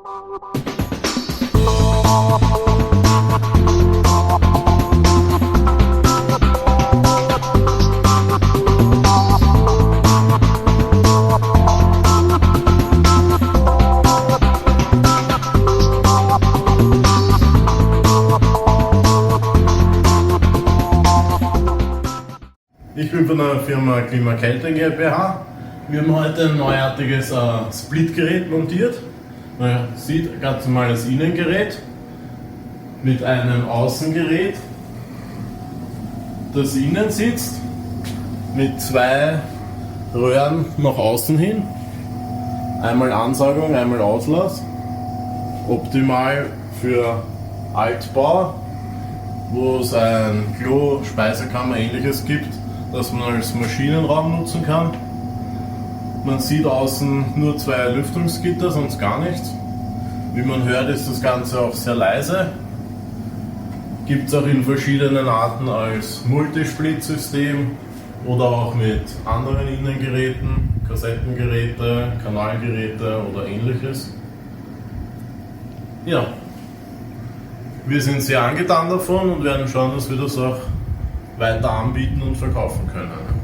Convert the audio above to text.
Ich bin von der Firma Klimageräte GmbH. Wir haben heute ein neuartiges Splitgerät montiert. Man sieht ein ganz normales Innengerät mit einem Außengerät, das innen sitzt, mit zwei Röhren nach außen hin. Einmal Ansaugung, einmal Auslass. Optimal für Altbau, wo es ein Klo, Speisekammer ähnliches gibt, das man als Maschinenraum nutzen kann. Man sieht außen nur zwei Lüftungsgitter, sonst gar nichts. Wie man hört, ist das Ganze auch sehr leise. Gibt es auch in verschiedenen Arten als Multisplit-System oder auch mit anderen Innengeräten, Kassettengeräte, Kanalgeräte oder ähnliches. Ja, wir sind sehr angetan davon und werden schauen, dass wir das auch weiter anbieten und verkaufen können.